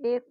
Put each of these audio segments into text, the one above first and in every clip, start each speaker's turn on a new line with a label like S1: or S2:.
S1: 1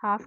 S1: 1/2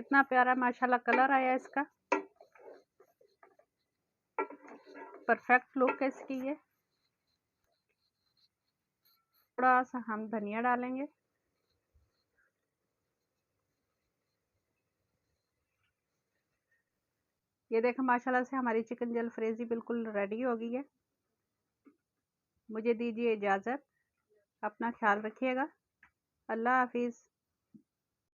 S1: कितना प्यारा माशाल्लाह कलर आया इसका, परफेक्ट लुक है इसकी। ये थोड़ा सा हम धनिया डालेंगे। ये देखें माशाल्लाह से हमारी चिकन जलफ्रेज़ी बिल्कुल रेडी हो गई है। मुझे दीजिए इजाज़त, अपना ख्याल रखिएगा। अल्लाह हाफिज़।